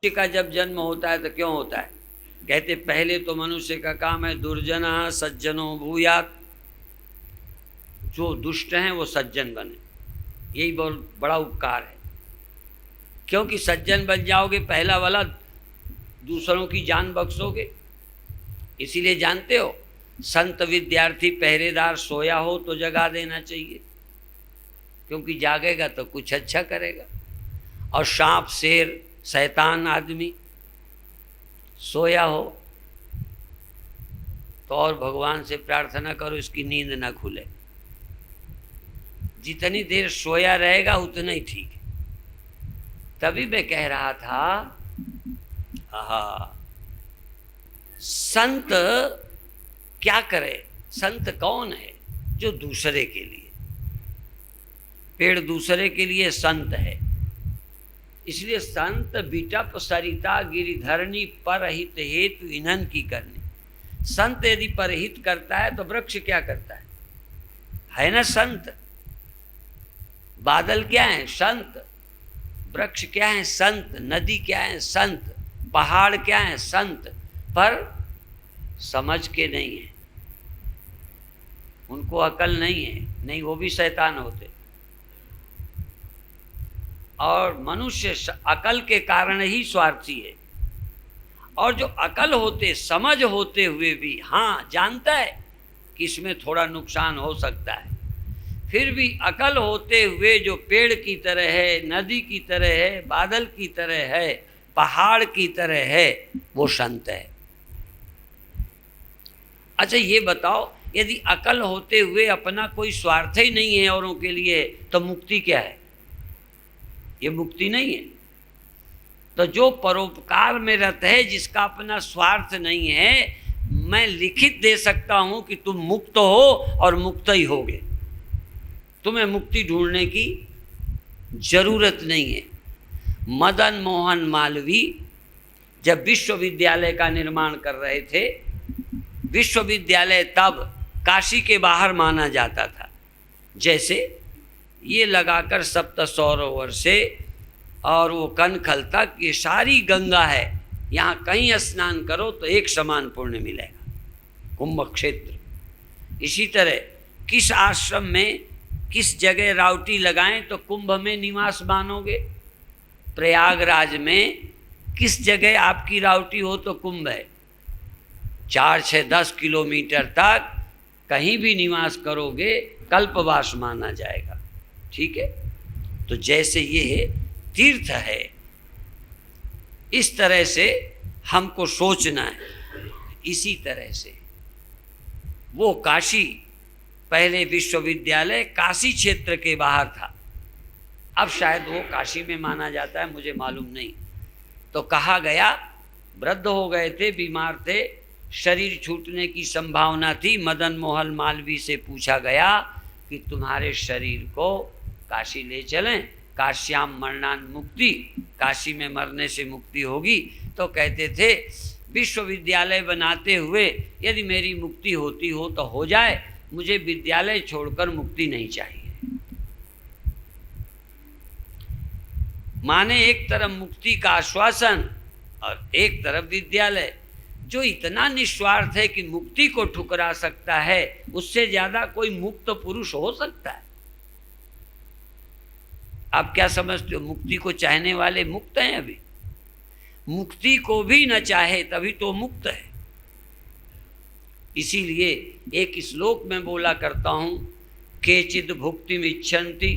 का जब जन्म होता है तो क्यों होता है? कहते पहले तो मनुष्य का काम है दुर्जना सज्जनो भूयात, जो दुष्ट हैं वो सज्जन बने, यही बहुत बड़ा उपकार है। क्योंकि सज्जन बन जाओगे पहला वाला दूसरों की जान बख्शोगे। इसीलिए जानते हो संत विद्यार्थी पहरेदार सोया हो तो जगा देना चाहिए, क्योंकि जागेगा तो कुछ अच्छा करेगा। और सांप शेर शैतान आदमी सोया हो तो और भगवान से प्रार्थना करो इसकी नींद ना खुले। जितनी देर सोया रहेगा उतना ही ठीक है। तभी मैं कह रहा था संत क्या करे? संत कौन है? जो दूसरे के लिए, पेड़ दूसरे के लिए संत है। इसलिए संत बिटप सरिता गिरिधरणी परहित हेतु इन्हन की करनी। संत यदि परहित करता है तो वृक्ष क्या करता है ना संत। बादल क्या है? संत। वृक्ष क्या है? संत। नदी क्या है? संत। पहाड़ क्या है? संत। पर समझ के नहीं है, उनको अकल नहीं है, नहीं वो भी शैतान होते। और मनुष्य अकल के कारण ही स्वार्थी है। और जो अकल होते, समझ होते हुए भी हाँ जानता है कि इसमें थोड़ा नुकसान हो सकता है, फिर भी अकल होते हुए जो पेड़ की तरह है, नदी की तरह है, बादल की तरह है, पहाड़ की तरह है, वो संत है। अच्छा ये बताओ, यदि अकल होते हुए अपना कोई स्वार्थ ही नहीं है औरों के लिए, तो मुक्ति क्या है? ये मुक्ति नहीं है। तो जो परोपकार में रत है, जिसका अपना स्वार्थ नहीं है, मैं लिखित दे सकता हूं कि तुम मुक्त हो और मुक्त ही होगे। तुम्हें मुक्ति ढूंढने की जरूरत नहीं है। मदन मोहन मालवीय जब विश्वविद्यालय का निर्माण कर रहे थे, विश्वविद्यालय तब काशी के बाहर माना जाता था। जैसे ये लगाकर सप्त सौरवर से और वो कनखल तक ये सारी गंगा है, यहाँ कहीं स्नान करो तो एक समान पुण्य मिलेगा, कुंभ क्षेत्र। इसी तरह किस आश्रम में किस जगह रावटी लगाएं तो कुंभ में निवास मानोगे। प्रयागराज में किस जगह आपकी रावटी हो तो कुंभ है। 4, 6, 10 किलोमीटर तक कहीं भी निवास करोगे कल्पवास माना जाएगा। ठीक है, तो जैसे ये है तीर्थ है, इस तरह से हमको सोचना है। इसी तरह से वो काशी, पहले विश्वविद्यालय काशी क्षेत्र के बाहर था, अब शायद वो काशी में माना जाता है, मुझे मालूम नहीं। तो कहा गया, वृद्ध हो गए थे, बीमार थे, शरीर छूटने की संभावना थी। मदन मोहन मालवीय से पूछा गया कि तुम्हारे शरीर को काशी ले चलें, काश्याम मरणान मुक्ति, काशी में मरने से मुक्ति होगी। तो कहते थे विश्वविद्यालय बनाते हुए यदि मेरी मुक्ति होती हो तो हो जाए, मुझे विद्यालय छोड़कर मुक्ति नहीं चाहिए। माने एक तरफ मुक्ति का आश्वासन और एक तरफ विद्यालय। जो इतना निस्वार्थ है कि मुक्ति को ठुकरा सकता है, उससे ज्यादा कोई मुक्त पुरुष हो सकता है? आप क्या समझते हो? मुक्ति को चाहने वाले मुक्त हैं अभी? मुक्ति को भी न चाहे तभी तो मुक्त है। इसीलिए एक श्लोक में बोला करता हूं, केचिद भुक्तिमिच्छन्ति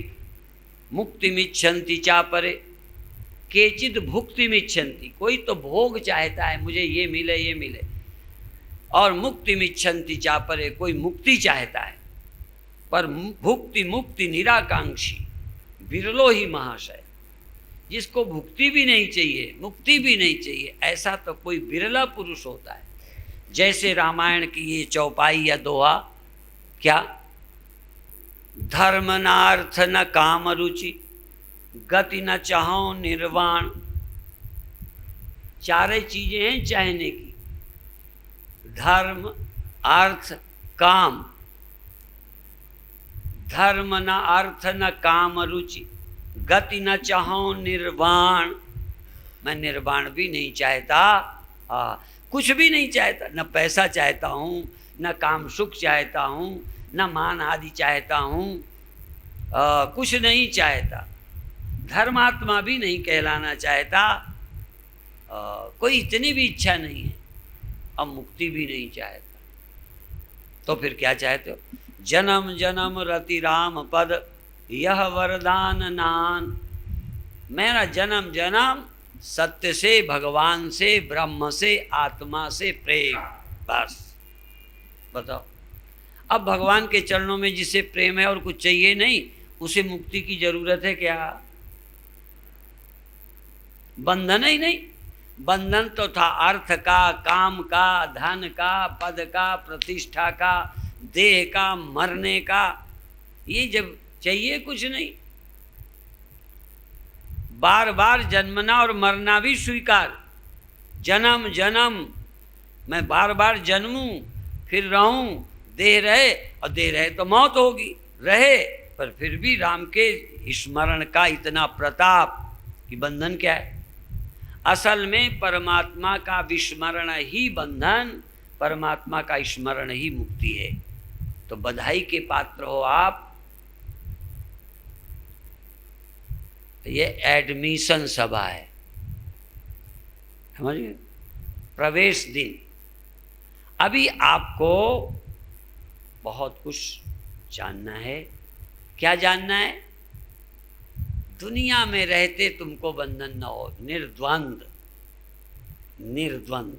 मुक्तिमिच्छन्ति चापरे। केचिद भुक्तिमिच्छन्ति, कोई तो भोग चाहता है, मुझे ये मिले ये मिले, और मुक्तिमिच्छन्ति चापरे, कोई मुक्ति चाहता है। पर भुक्ति मुक्ति निराकांक्षी बिरलो ही महाशय। जिसको भुक्ति भी नहीं चाहिए, मुक्ति भी नहीं चाहिए, ऐसा तो कोई बिरला पुरुष होता है। जैसे रामायण की ये चौपाई या दोहा, क्या? धर्म नार्थ न काम रुचि, गति न चाहो निर्वाण, चार चीजें हैं चाहने की, धर्म अर्थ काम। धर्म न अर्थ न काम रुचि, गति न चाहो निर्वाण। मैं निर्वाण भी नहीं चाहता, कुछ भी नहीं चाहता, न पैसा चाहता हूँ, न काम सुख चाहता हूँ, न मान आदि चाहता हूँ, कुछ नहीं चाहता। धर्मात्मा भी नहीं कहलाना चाहता, कोई इतनी भी इच्छा नहीं है, अब मुक्ति भी नहीं चाहता। तो फिर क्या चाहते हो? जन्म जन्म रति राम पद यह वरदान नान। मेरा जन्म जन्म सत्य से, भगवान से, ब्रह्म से, आत्मा से प्रेम, बस। बताओ, अब भगवान के चरणों में जिसे प्रेम है और कुछ चाहिए नहीं, उसे मुक्ति की जरूरत है क्या? बंधन ही नहीं। बंधन तो था अर्थ का, काम का, धन का, पद का, प्रतिष्ठा का, देह का, मरने का। ये जब चाहिए कुछ नहीं, बार बार जन्मना और मरना भी स्वीकार। जन्म जन्म मैं बार बार जन्मूं फिर रहूं, देह रहे, और देह रहे तो मौत होगी, रहे पर फिर भी राम के स्मरण का इतना प्रताप कि बंधन क्या है? असल में परमात्मा का विस्मरण ही बंधन, परमात्मा का स्मरण ही मुक्ति है। तो बधाई के पात्र हो आप। ये एडमिशन सभा है, समझिए, प्रवेश दिन। अभी आपको बहुत कुछ जानना है। क्या जानना है? दुनिया में रहते तुमको बंधन न हो, निर्द्वंद, निर्द्वंद,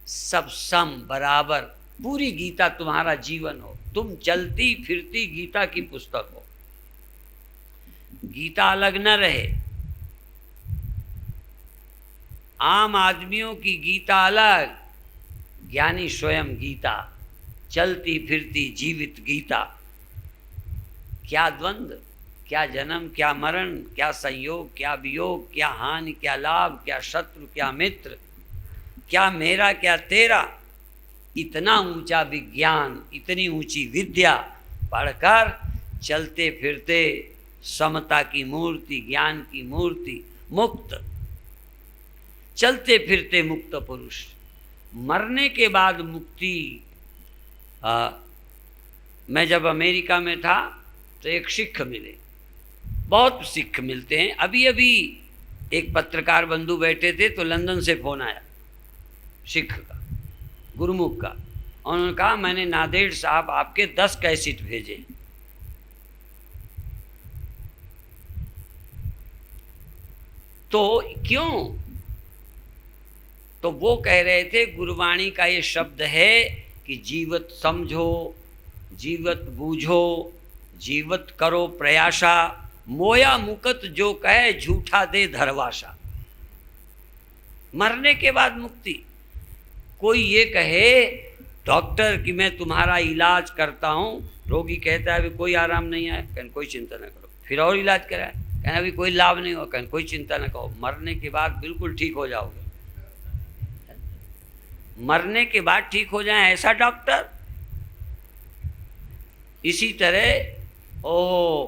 सब सम बराबर, पूरी गीता तुम्हारा जीवन हो, तुम चलती फिरती गीता की पुस्तक हो। गीता अलग न रहे, आम आदमियों की गीता अलग, ज्ञानी स्वयं गीता, चलती फिरती जीवित गीता। क्या द्वंद्व, क्या जन्म, क्या मरण, क्या संयोग, क्या वियोग, क्या हानि, क्या लाभ, क्या शत्रु, क्या मित्र, क्या मेरा, क्या तेरा। इतना ऊंचा विज्ञान, इतनी ऊंची विद्या पढ़कर चलते फिरते समता की मूर्ति, ज्ञान की मूर्ति, मुक्त, चलते फिरते मुक्त पुरुष। मरने के बाद मुक्ति। मैं जब अमेरिका में था तो एक सिख मिले, बहुत सिख मिलते हैं। अभी अभी एक पत्रकार बंधु बैठे थे तो लंदन से फोन आया, सिख का, गुरुमुख का। उन्होंने कहा मैंने नादेड़ साहब आपके 10 कैसेट भेजे। तो क्यों? तो वो कह रहे थे गुरबाणी का ये शब्द है कि जीवत समझो, जीवत बूझो, जीवत करो प्रयासा, मोया मुकत जो कहे झूठा दे धरवासा। मरने के बाद मुक्ति। कोई ये कहे डॉक्टर कि मैं तुम्हारा इलाज करता हूँ, रोगी कहता है अभी कोई आराम नहीं है, कहने कोई चिंता न करो, फिर और इलाज कराए, कहना अभी कोई लाभ नहीं हो, कहने कोई चिंता न करो, मरने के बाद बिल्कुल ठीक हो जाओगे। मरने के बाद ठीक हो जाए ऐसा डॉक्टर? इसी तरह ओ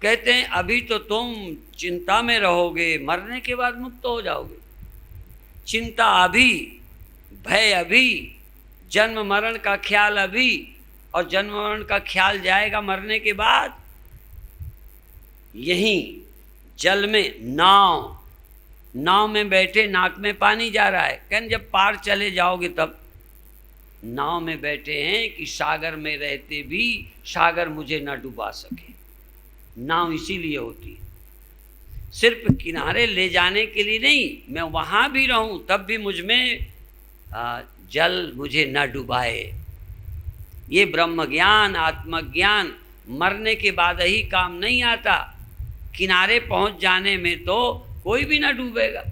कहते हैं अभी तो तुम चिंता में रहोगे, मरने के बाद मुक्त हो जाओगे। चिंता अभी, भय अभी, जन्म मरण का ख्याल अभी, और जन्म मरण का ख्याल जाएगा मरने के बाद। यहीं जल में नाव, नाव में बैठे नाक में पानी जा रहा है, कहन जब पार चले जाओगे तब। नाव में बैठे हैं कि सागर में रहते भी सागर मुझे न डुबा सके। नाव इसीलिए होती है, सिर्फ किनारे ले जाने के लिए नहीं, मैं वहाँ भी रहूँ तब भी मुझ में जल मुझे न डुबाए। ये ब्रह्म ज्ञान, आत्मज्ञान मरने के बाद ही काम नहीं आता। किनारे पहुँच जाने में तो कोई भी न डूबेगा।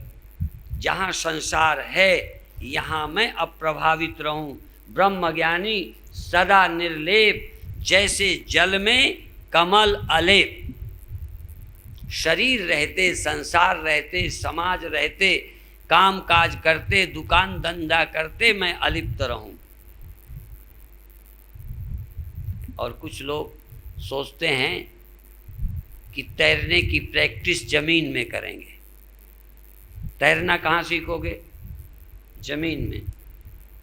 जहाँ संसार है यहाँ मैं अप्रभावित रहूँ, ब्रह्मज्ञानी सदा निर्लेप, जैसे जल में कमल अलेप। शरीर रहते, संसार रहते, समाज रहते, काम काज करते, दुकान धंधा करते मैं अलिप्त रहूं। और कुछ लोग सोचते हैं कि तैरने की प्रैक्टिस जमीन में करेंगे। तैरना कहाँ सीखोगे? जमीन में।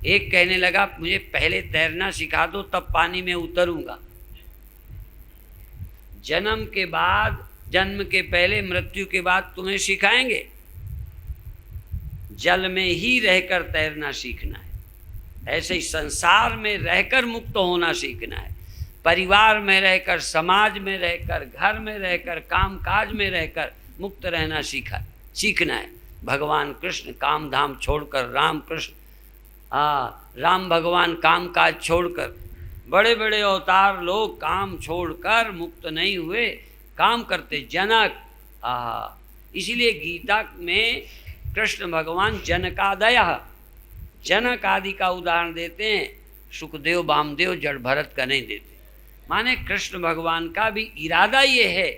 एक कहने लगा मुझे पहले तैरना सिखा दो तब पानी में उतरूंगा। जन्म के बाद, जन्म के पहले, मृत्यु के बाद तुम्हें सिखाएंगे। जल में ही रहकर तैरना सीखना है। ऐसे ही संसार में रहकर मुक्त होना सीखना है। परिवार में रहकर, समाज में रहकर, घर में रहकर, काम काज में रहकर मुक्त रहना सीखना है। भगवान कृष्ण काम धाम छोड़कर, राम कृष्ण राम भगवान काम काज छोड़कर, बड़े बड़े अवतार लोग काम छोड़कर मुक्त नहीं हुए, काम करते। जनक, इसीलिए गीता में कृष्ण भगवान जनकादयः, जनक आदि का उदाहरण देते हैं। सुखदेव वामदेव जड़ भरत का नहीं देते। माने कृष्ण भगवान का भी इरादा ये है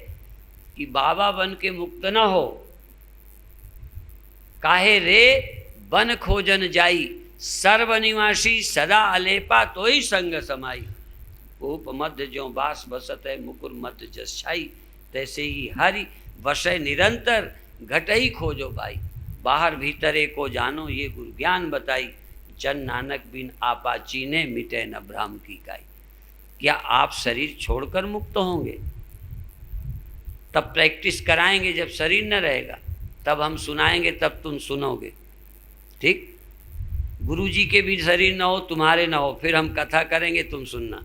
कि बाबा बन के मुक्त न हो। काहे रे बन खोजन जाई, सर्वनिवासी सदा अलेपा तो ही संग समाई। उप मध्य ज्यों बास बसत है, मुकुर मध्य जस छाई। तैसे ही हरि वसय निरंतर, घट ही खोजो भाई। बाहर भीतरे को जानो, ये गुरु ज्ञान बताई। जन नानक बिन आपा चीने, मिटे न भ्रम की काई। क्या आप शरीर छोड़कर मुक्त होंगे? तब प्रैक्टिस कराएंगे। जब शरीर न रहेगा तब हम सुनाएंगे, तब तुम सुनोगे। ठीक? गुरु जी के भी शरीर न हो, तुम्हारे न हो, फिर हम कथा करेंगे, तुम सुनना।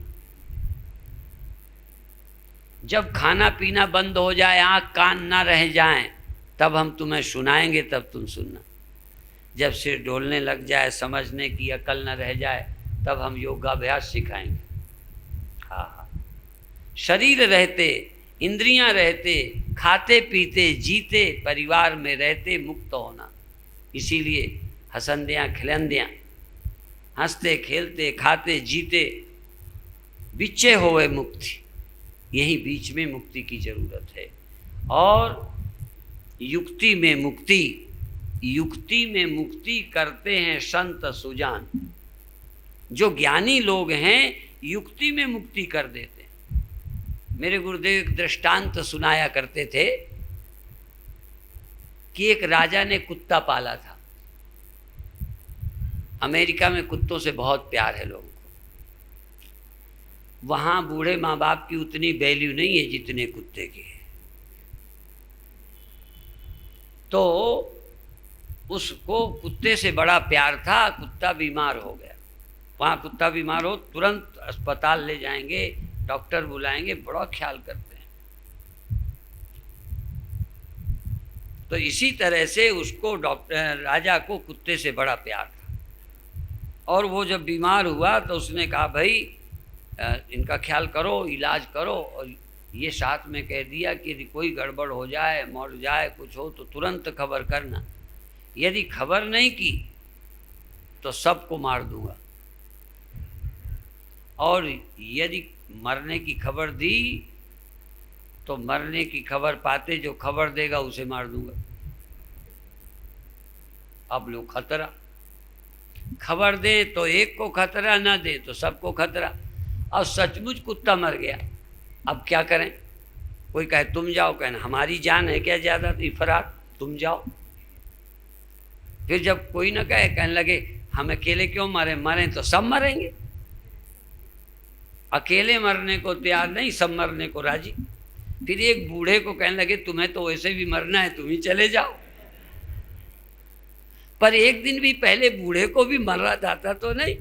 जब खाना पीना बंद हो जाए, आँख कान ना रह जाएं, तब हम तुम्हें सुनाएंगे, तब तुम सुनना। जब सिर डोलने लग जाए, समझने की अकल न रह जाए, तब हम योगाभ्यास सिखाएंगे। हाँ, शरीर रहते, इंद्रियां रहते, खाते पीते जीते, परिवार में रहते मुक्त होना। इसीलिए हसंदियाँ खिलंदियाँ, हंसते खेलते खाते जीते, बिचे होवे मुक्ति। यही बीच में मुक्ति की जरूरत है। और युक्ति में मुक्ति, युक्ति में मुक्ति करते हैं संत सुजान। जो ज्ञानी लोग हैं युक्ति में मुक्ति कर देते हैं। मेरे गुरुदेव एक दृष्टांत सुनाया करते थे कि एक राजा ने कुत्ता पाला था। अमेरिका में कुत्तों से बहुत प्यार है लोगों को। वहाँ बूढ़े माँ बाप की उतनी वैल्यू नहीं है जितने कुत्ते की है। तो उसको कुत्ते से बड़ा प्यार था। कुत्ता बीमार हो गया। वहाँ कुत्ता बीमार हो तुरंत अस्पताल ले जाएंगे, डॉक्टर बुलाएंगे, बड़ा ख्याल करते हैं। तो इसी तरह से उसको राजा को कुत्ते से बड़ा प्यार था। और वो जब बीमार हुआ तो उसने कहा भाई इनका ख्याल करो, इलाज करो। और ये साथ में कह दिया कि यदि कोई गड़बड़ हो जाए, मर जाए, कुछ हो तो तुरंत खबर करना। यदि खबर नहीं की तो सबको मार दूंगा, और यदि मरने की खबर दी तो मरने की खबर पाते जो खबर देगा उसे मार दूंगा। अब लो खतरा, खबर दे तो एक को खतरा, ना दे तो सबको खतरा। और सचमुच कुत्ता मर गया। अब क्या करें? कोई कहे तुम जाओ, कहना हमारी जान है क्या ज़्यादा इफरात, तुम जाओ। फिर जब कोई ना कहे, कहने लगे हम अकेले क्यों मरे, मरें तो सब मरेंगे। अकेले मरने को तैयार नहीं, सब मरने को राजी। फिर एक बूढ़े को कहने लगे तुम्हें तो वैसे भी मरना है, तुम ही चले जाओ। पर एक दिन भी पहले बूढ़े को भी मरा जाता तो नहीं।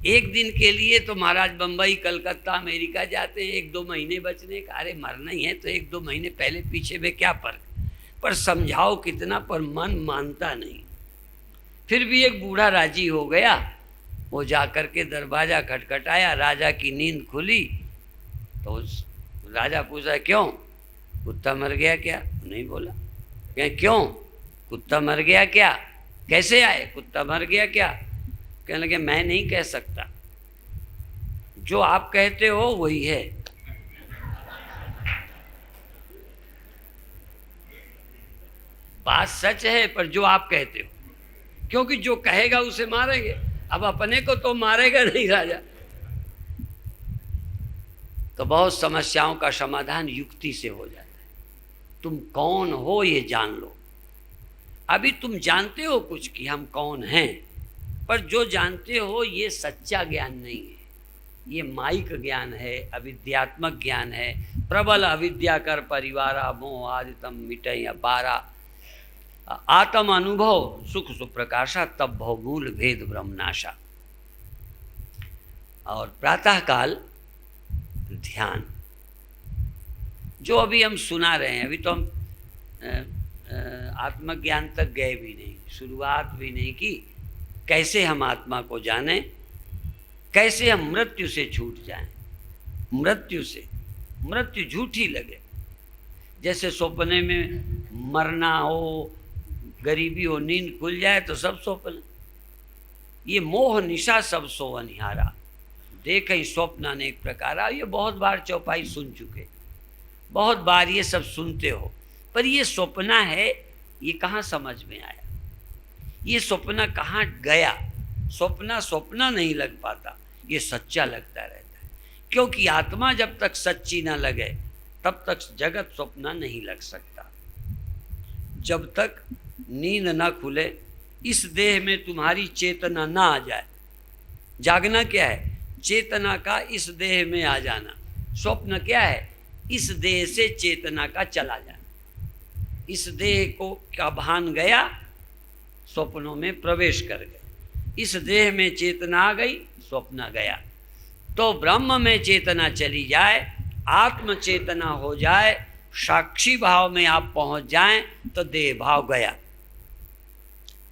एक दिन के लिए तो महाराज बम्बई, कलकत्ता, अमेरिका जाते हैं 1-2 महीने बचने का। अरे मरना ही है तो 1-2 महीने पहले पीछे में क्या फर्क। पर समझाओ कितना, पर मन मानता नहीं। फिर भी एक बूढ़ा राजी हो गया। वो जा कर के दरवाजा खटखटाया, राजा की नींद खुली तो राजा पूछा क्यों, कुत्ता मर गया क्या? नहीं बोला। कहें क्यों, कुत्ता मर गया क्या? कैसे आए, कुत्ता मर गया क्या? कहने लगे मैं नहीं कह सकता, जो आप कहते हो वही है। बात सच है, पर जो आप कहते हो, क्योंकि जो कहेगा उसे मारेंगे। अब अपने को तो मारेगा नहीं राजा। तो बहुत समस्याओं का समाधान युक्ति से हो जाता है। तुम कौन हो ये जान लो। अभी तुम जानते हो कुछ कि हम कौन हैं, पर जो जानते हो ये सच्चा ज्ञान नहीं है, ये माइक ज्ञान है, अविद्यात्मक ज्ञान है। प्रबल अविद्या कर परिवारा मोह आदितम मिटय अपारा, आत्म अनुभव सुख सुप्रकाशा तब भव मूल भेद ब्रह्मनाशा। और प्रातः काल ध्यान जो अभी हम सुना रहे हैं, अभी तो हम आत्मज्ञान तक गए भी नहीं, शुरुआत भी नहीं की। कैसे हम आत्मा को जानें, कैसे हम मृत्यु से छूट जाएं। मृत्यु से, मृत्यु झूठी लगे, जैसे सपने में मरना हो, गरीबी हो, नींद खुल जाए तो सब स्वप्न। ये मोह निशा सब सोवनिहारा, देख ही स्वप्न अनेक प्रकारा। ये बहुत बार चौपाई सुन चुके, बहुत बार ये सब सुनते हो, पर ये स्वप्न है, ये कहाँ समझ में आया, ये स्वप्न कहाँ गया। स्वप्न स्वप्न नहीं लग पाता, ये सच्चा लगता रहता है। क्योंकि आत्मा जब तक सच्ची ना लगे तब तक जगत स्वप्न नहीं लग सकता। जब तक नींद ना खुले, इस देह में तुम्हारी चेतना ना आ जाए। जागना क्या है? चेतना का इस देह में आ जाना। स्वप्न क्या है? इस देह से चेतना का चला जाना। इस देह को का भान गया, स्वप्नों में प्रवेश कर गए। इस देह में चेतना आ गई, स्वप्न गया। तो ब्रह्म में चेतना चली जाए, आत्म चेतना हो जाए, साक्षी भाव में आप पहुंच जाएं तो देह भाव गया।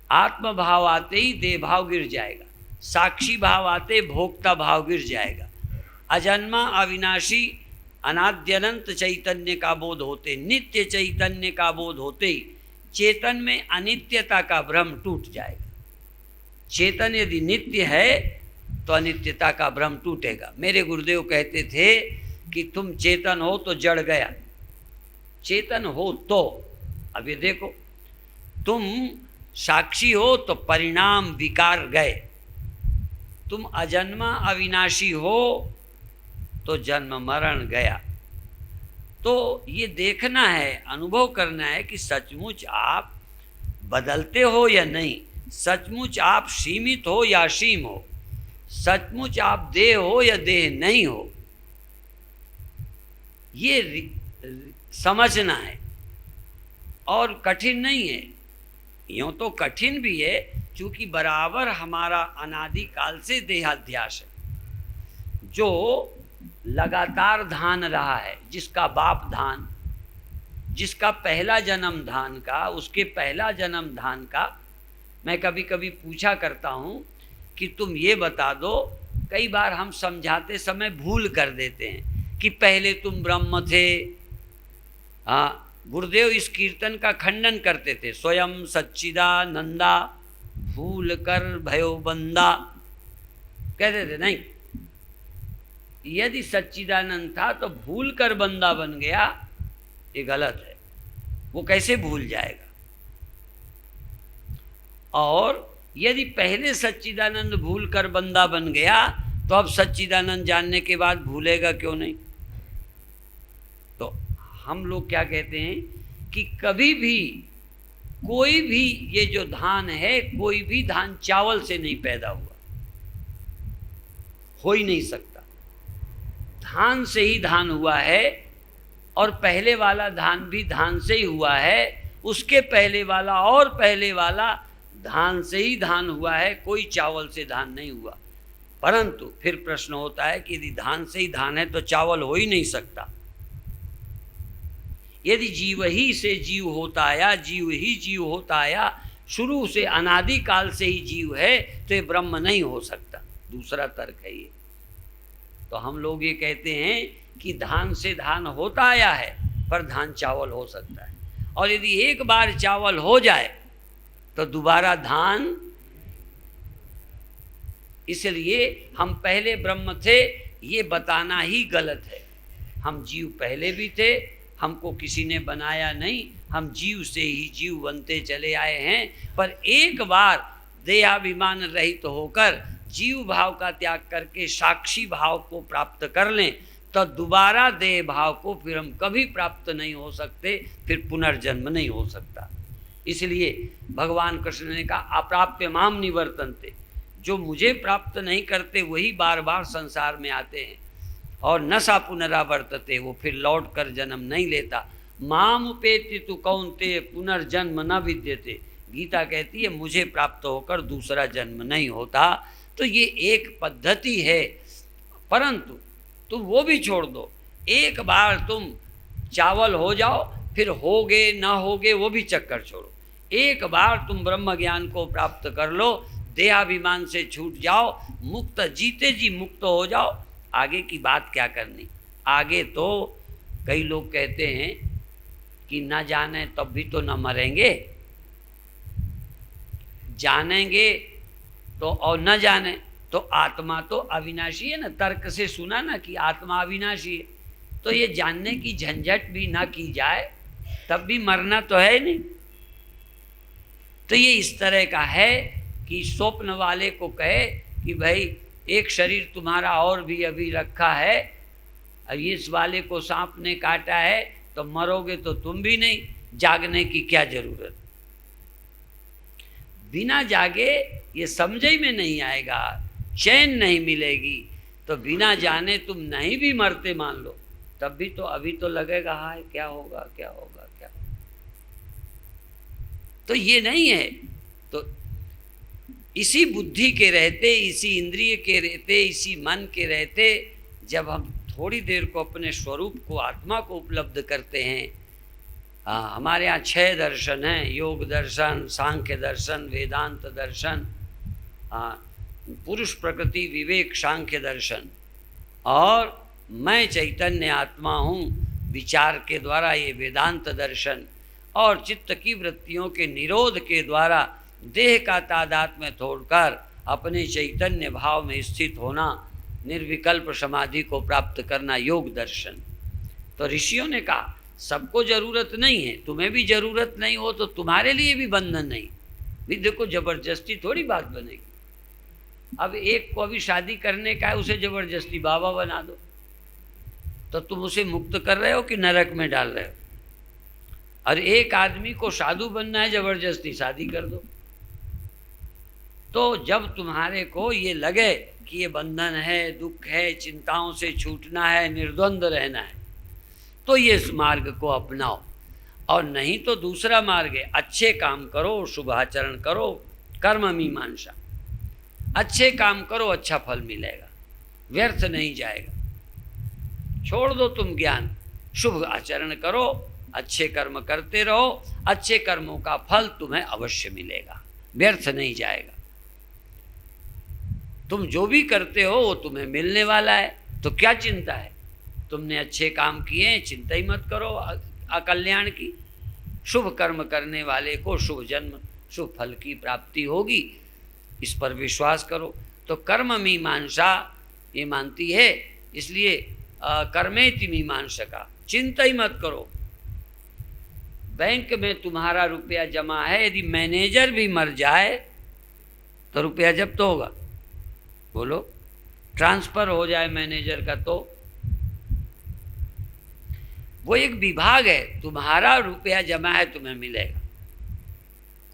आत्म भाव आते ही देह भाव गिर जाएगा, साक्षी भाव आते भोक्ता भाव गिर जाएगा। अजन्मा अविनाशी अनाद्यनंत चैतन्य का बोध होते, नित्य चैतन्य का बोध होते ही चेतन में अनित्यता का भ्रम टूट जाएगा। चेतन यदि नित्य है तो अनित्यता का भ्रम टूटेगा। मेरे गुरुदेव कहते थे कि तुम चेतन हो तो जड़ गया, चेतन हो तो, अब ये देखो, तुम साक्षी हो तो परिणाम विकार गए, तुम अजन्मा अविनाशी हो तो जन्म मरण गया। तो ये देखना है, अनुभव करना है कि सचमुच आप बदलते हो या नहीं, सचमुच आप सीमित हो या असीम हो, सचमुच आप देह हो या देह नहीं हो, ये समझना है। और कठिन नहीं है, यूँ तो कठिन भी है, क्योंकि बराबर हमारा अनादिकाल से देहाध्यास है। जो लगातार धान रहा है, जिसका बाप धान, जिसका पहला जन्म धान का, उसके पहला जन्म धान का, मैं कभी कभी पूछा करता हूँ कि तुम ये बता दो, कई बार हम समझाते समय भूल कर देते हैं कि पहले तुम ब्रह्म थे। हाँ, गुरुदेव इस कीर्तन का खंडन करते थे, स्वयं सच्चिदानंदा भूल कर भयो बंदा, कहते थे नहीं, यदि सच्चिदानंद था तो भूल कर बंदा बन गया, ये गलत है। वो कैसे भूल जाएगा? और यदि पहले सच्चिदानंद भूल कर बंदा बन गया तो अब सच्चिदानंद जानने के बाद भूलेगा क्यों नहीं? तो हम लोग क्या कहते हैं कि कभी भी कोई भी, ये जो धान है, कोई भी धान चावल से नहीं पैदा हुआ, हो ही नहीं सकता। धान से ही धान हुआ है, और पहले वाला धान भी धान से ही हुआ है, उसके पहले वाला और पहले वाला धान से ही धान हुआ है, कोई चावल से धान नहीं हुआ। परंतु फिर प्रश्न होता है कि यदि धान से ही धान है तो चावल हो ही नहीं सकता। यदि जीव ही से जीव होता आया, जीव ही जीव होता आया, शुरू से अनादिकाल से ही जीव है, तो ये ब्रह्म नहीं हो सकता। दूसरा तर्क है ये। तो हम लोग ये कहते हैं कि धान से धान होता आया है, पर धान चावल हो सकता है। और यदि एक बार चावल हो जाए तो दोबारा धान, इसलिए हम पहले ब्रह्म थे ये बताना ही गलत है। हम जीव पहले भी थे, हमको किसी ने बनाया नहीं, हम जीव से ही जीव बनते चले आए हैं, पर एक बार देहाभिमान रहित होकर जीव भाव का त्याग करके साक्षी भाव को प्राप्त कर लें तो दोबारा देह भाव को फिर हम कभी प्राप्त नहीं हो सकते, फिर पुनर्जन्म नहीं हो सकता। इसलिए भगवान कृष्ण ने कहा अप्राप्य माम निवर्तन्ते, जो मुझे प्राप्त नहीं करते वही बार बार संसार में आते हैं, और न सा पुनरावर्तते, वो फिर लौट कर जन्म नहीं लेता। माम उपेति तु कौन्तेय पुनर्जन्म न विद्यते, गीता कहती है मुझे प्राप्त होकर दूसरा जन्म नहीं होता। तो ये एक पद्धति है, परंतु तुम वो भी छोड़ दो। एक बार तुम चावल हो जाओ, फिर होगे ना होगे वो भी चक्कर छोड़ो। एक बार तुम ब्रह्म ज्ञान को प्राप्त कर लो, देहाभिमान से छूट जाओ, मुक्त जीते जी मुक्त हो जाओ। आगे की बात क्या करनी। आगे तो कई लोग कहते हैं कि न जाने तब भी तो न मरेंगे, जानेंगे तो और न जाने तो आत्मा तो अविनाशी है ना। तर्क से सुना ना कि आत्मा अविनाशी है, तो ये जानने की झंझट भी ना की जाए तब भी मरना तो है नहीं। तो ये इस तरह का है कि स्वप्न वाले को कहे कि भाई एक शरीर तुम्हारा और भी अभी रखा है, अब इस वाले को सांप ने काटा है तो मरोगे तो तुम भी नहीं, जागने की क्या जरूरत। बिना जागे ये समझ में नहीं आएगा, चैन नहीं मिलेगी। तो बिना जाने तुम नहीं भी मरते मान लो, तब भी तो अभी तो लगेगा हाय क्या होगा क्या होगा क्या होगा। तो ये नहीं है। तो इसी बुद्धि के रहते, इसी इंद्रिय के रहते, इसी मन के रहते जब हम थोड़ी देर को अपने स्वरूप को, आत्मा को उपलब्ध करते हैं। हमारे यहाँ 6 दर्शन हैं, योग दर्शन, सांख्य दर्शन, वेदांत दर्शन, पुरुष प्रकृति विवेक सांख्य दर्शन, और मैं चैतन्य आत्मा हूँ विचार के द्वारा ये वेदांत दर्शन, और चित्त की वृत्तियों के निरोध के द्वारा देह का तादात्म्य तोड़कर अपने चैतन्य भाव में स्थित होना, निर्विकल्प समाधि को प्राप्त करना योग दर्शन। तो ऋषियों ने कहा सबको जरूरत नहीं है, तुम्हें भी जरूरत नहीं हो तो तुम्हारे लिए भी बंधन नहीं। भी देखो जबरदस्ती थोड़ी बात बनेगी। अब एक को अभी शादी करने का है, उसे जबरदस्ती बाबा बना दो, तो तुम उसे मुक्त कर रहे हो कि नरक में डाल रहे हो। और एक आदमी को साधु बनना है, जबरदस्ती शादी कर दो। तो जब तुम्हारे को ये लगे कि ये बंधन है, दुख है, चिंताओं से छूटना है, निर्द्वंद रहना है, तो ये इस मार्ग को अपनाओ। और नहीं तो दूसरा मार्ग है, अच्छे काम करो, शुभ आचरण करो, कर्म मीमांसा। अच्छे काम करो, अच्छा फल मिलेगा, व्यर्थ नहीं जाएगा। छोड़ दो तुम ज्ञान, शुभ आचरण करो, अच्छे कर्म करते रहो, अच्छे कर्मों का फल तुम्हें अवश्य मिलेगा, व्यर्थ नहीं जाएगा। तुम जो भी करते हो वो तुम्हें मिलने वाला है, तो क्या चिंता है। तुमने अच्छे काम किए, चिंता ही मत करो अकल्याण की। शुभ कर्म करने वाले को शुभ जन्म, शुभ फल की प्राप्ति होगी, इस पर विश्वास करो। तो कर्म मीमांसा ये मानती है, इसलिए कर्मेति मीमांसका, चिंता ही मत करो। बैंक में तुम्हारा रुपया जमा है, यदि मैनेजर भी मर जाए तो रुपया जब्त होगा। बोलो, ट्रांसफर हो जाए मैनेजर का तो वो एक विभाग है, तुम्हारा रुपया जमा है तुम्हें मिलेगा।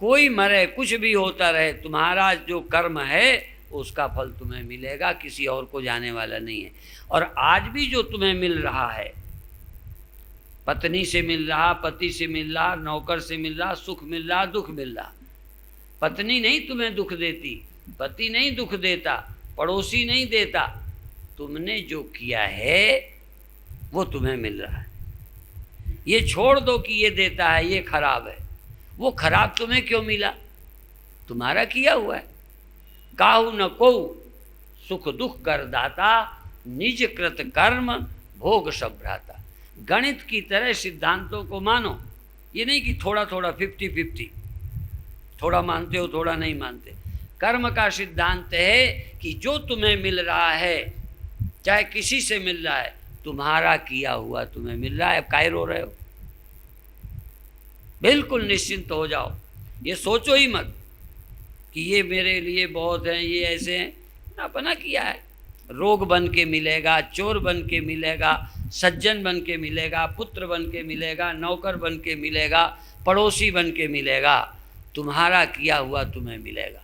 कोई मरे, कुछ भी होता रहे, तुम्हारा जो कर्म है उसका फल तुम्हें मिलेगा, किसी और को जाने वाला नहीं है। और आज भी जो तुम्हें मिल रहा है, पत्नी से मिल रहा, पति से मिल रहा, नौकर से मिल रहा, सुख मिल रहा, दुख मिल रहा। पत्नी नहीं तुम्हें दुख देती, पति नहीं दुख देता, पड़ोसी नहीं देता, तुमने जो किया है वो तुम्हें मिल रहा है। ये छोड़ दो कि ये देता है, ये खराब है। वो खराब तुम्हें क्यों मिला, तुम्हारा किया हुआ है। काहू न को सुख दुख कर दाता, निज कृत कर्म भोग सब भ्राता। गणित की तरह सिद्धांतों को मानो, ये नहीं कि थोड़ा थोड़ा 50-50, थोड़ा मानते हो थोड़ा नहीं मानते। कर्म का सिद्धांत है कि जो तुम्हें मिल रहा है, चाहे किसी से मिल रहा है, तुम्हारा किया हुआ तुम्हें मिल रहा है। अब काहे रो रहे हो, बिल्कुल निश्चिंत हो जाओ, ये सोचो ही मत कि ये मेरे लिए बहुत हैं, ये ऐसे हैं। अपना किया है, रोग बन के मिलेगा, चोर बन के मिलेगा, सज्जन बन के मिलेगा, पुत्र बन के मिलेगा, नौकर बन के मिलेगा, पड़ोसी बन के मिलेगा, तुम्हारा किया हुआ तुम्हें मिलेगा।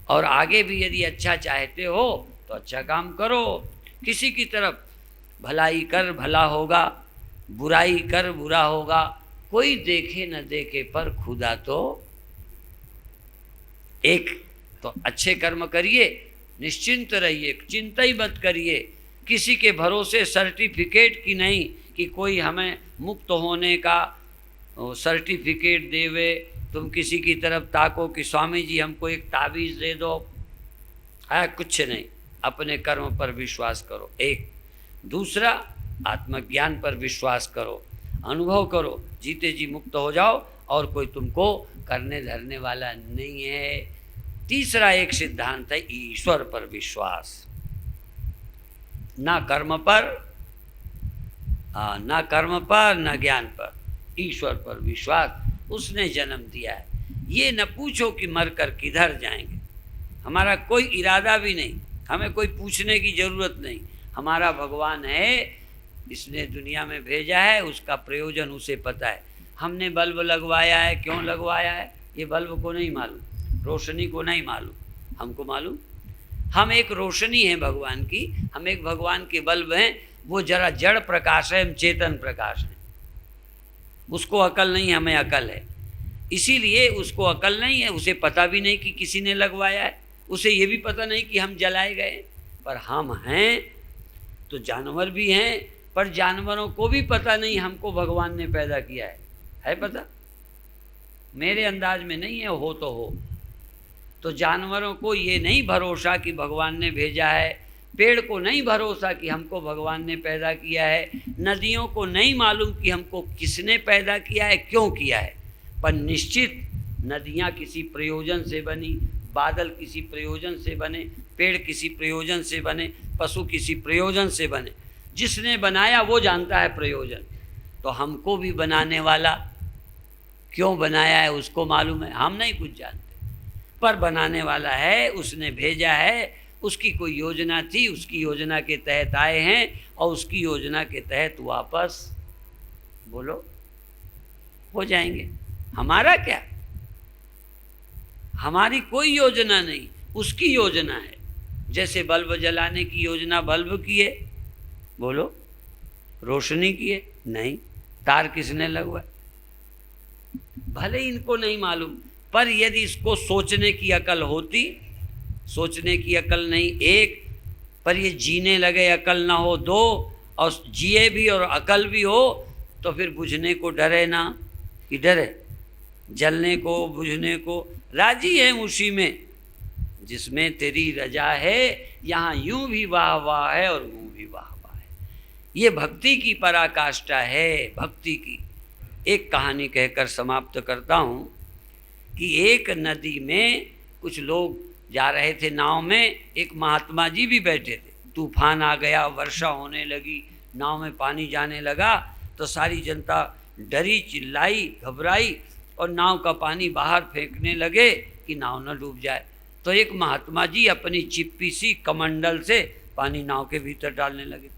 और आगे भी यदि अच्छा चाहते हो तो अच्छा काम करो, किसी की तरफ भलाई कर भला होगा, बुराई कर बुरा होगा, कोई देखे न देखे पर खुदा तो एक। तो अच्छे कर्म करिए, निश्चिंत रहिए, चिंता ही मत करिए, किसी के भरोसे सर्टिफिकेट की नहीं कि कोई हमें मुक्त होने का सर्टिफिकेट देवे। तुम किसी की तरफ ताको कि स्वामी जी हमको एक ताबीज़ दे दो, है कुछ नहीं। अपने कर्म पर विश्वास करो, एक। दूसरा, आत्मज्ञान पर विश्वास करो, अनुभव करो, जीते जी मुक्त हो जाओ और कोई तुमको करने धरने वाला नहीं है। तीसरा एक सिद्धांत है ईश्वर पर विश्वास, ना कर्म पर, ना कर्म पर, ना ज्ञान पर, ईश्वर पर विश्वास। उसने जन्म दिया है, ये न पूछो कि मरकर किधर जाएंगे, हमारा कोई इरादा भी नहीं, हमें कोई पूछने की ज़रूरत नहीं। हमारा भगवान है, इसने दुनिया में भेजा है, उसका प्रयोजन उसे पता है। हमने बल्ब लगवाया है, क्यों लगवाया है ये बल्ब को नहीं मालूम, रोशनी को नहीं मालूम, हमको मालूम। हम एक रोशनी है भगवान की, हम एक भगवान के बल्ब हैं। वो जरा जड़ प्रकाश है, हम चेतन प्रकाश है। उसको अकल नहीं, हमें अकल है। इसीलिए उसको अकल नहीं है, उसे पता भी नहीं कि किसी ने लगवाया है, उसे ये भी पता नहीं कि हम जलाए गए। पर हम हैं तो जानवर भी हैं, पर जानवरों को भी पता नहीं हमको भगवान ने पैदा किया है पता? मेरे अंदाज में नहीं है, हो तो हो। तो जानवरों को ये नहीं भरोसा कि भगवान ने भेजा है, पेड़ को नहीं भरोसा कि हमको भगवान ने पैदा किया है, नदियों को नहीं मालूम कि हमको किसने पैदा किया है, क्यों किया है। पर निश्चित नदियाँ किसी प्रयोजन से बनी, बादल किसी प्रयोजन से बने, पेड़ किसी प्रयोजन से बने, पशु किसी प्रयोजन से बने। जिसने बनाया वो जानता है प्रयोजन। तो हमको भी बनाने वाला क्यों बनाया है उसको मालूम है, हम नहीं कुछ जानते, पर बनाने वाला है, उसने भेजा है, उसकी कोई योजना थी, उसकी योजना के तहत आए हैं और उसकी योजना के तहत वापस बोलो हो जाएंगे। हमारा क्या, हमारी कोई योजना नहीं, उसकी योजना है। जैसे बल्ब जलाने की योजना बल्ब की है, बोलो रोशनी की है, नहीं, तार किसने लगवाए, भले इनको नहीं मालूम। पर यदि इसको सोचने की अकल होती, सोचने की अकल नहीं एक, पर ये जीने लगे अकल ना हो दो, और जिए भी और अकल भी हो, तो फिर बुझने को डरे ना कि डरे, जलने को बुझने को राजी है उसी में जिसमें तेरी रजा है। यहाँ यूं भी वाह वाह है और यूं भी वाह वाह है। ये भक्ति की पराकाष्ठा है, भक्ति की। एक कहानी कहकर समाप्त करता हूँ कि एक नदी में कुछ लोग जा रहे थे नाव में, एक महात्मा जी भी बैठे थे। तूफान आ गया, वर्षा होने लगी, नाव में पानी जाने लगा, तो सारी जनता डरी, चिल्लाई, घबराई और नाव का पानी बाहर फेंकने लगे कि नाव न डूब जाए। तो एक महात्मा जी अपनी चिप्पी सी कमंडल से पानी नाव के भीतर डालने लगे।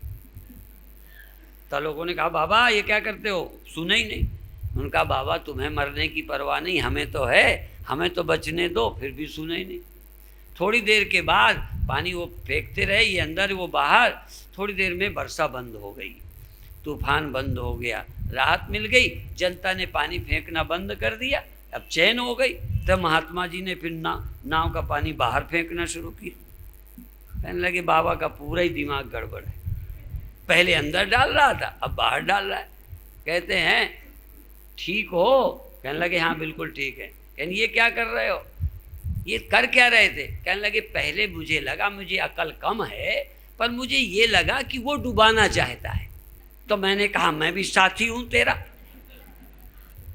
तो लोगों ने कहा बाबा ये क्या करते हो, सुने ही नहीं। उनका बाबा तुम्हें मरने की परवाह नहीं, हमें तो है, हमें तो बचने दो, फिर भी सुने ही नहीं। थोड़ी देर के बाद पानी वो फेंकते रहे, ये अंदर वो बाहर। थोड़ी देर में वर्षा बंद हो गई, तूफान बंद हो गया, राहत मिल गई, जनता ने पानी फेंकना बंद कर दिया, अब चैन हो गई। तब महात्मा जी ने फिर नाव का पानी बाहर फेंकना शुरू किया। कहने लगे बाबा का पूरा ही दिमाग गड़बड़ है, पहले अंदर डाल रहा था अब बाहर डाल रहा है। कहते हैं ठीक हो? कहने लगे हाँ बिल्कुल ठीक है। कहने ये क्या कर रहे हो, ये कर क्या रहे थे? कहने लगे पहले मुझे लगा, मुझे अकल कम है, पर मुझे ये लगा कि वो डुबाना चाहता है, तो मैंने कहा मैं भी साथी हूँ तेरा,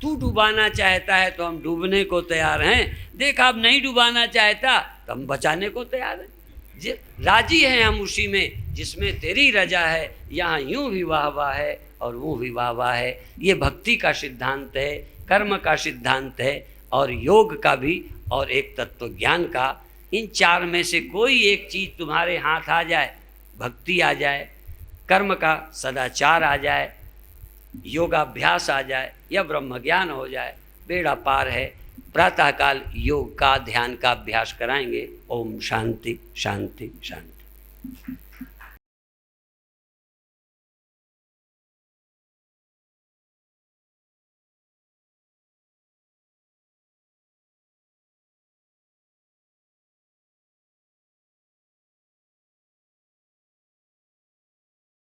तू डुबाना चाहता है तो हम डूबने को तैयार हैं, देखा अब नहीं डुबाना चाहता तो हम बचाने को तैयार हैं, राजी हैं हम उसी में जिसमें तेरी रजा है। यहाँ यूं भी वाह वाह है और वो भी वाह वाह है। ये भक्ति का सिद्धांत है, कर्म का सिद्धांत है और योग का भी और एक तत्व ज्ञान का। इन चार में से कोई एक चीज़ तुम्हारे हाथ आ जाए, भक्ति आ जाए, कर्म का सदाचार आ जाए, योगाभ्यास आ जाए या ब्रह्म ज्ञान हो जाए, बेड़ा पार है। प्रातःकाल योग का ध्यान का अभ्यास कराएंगे। ओम शांति शांति शांति।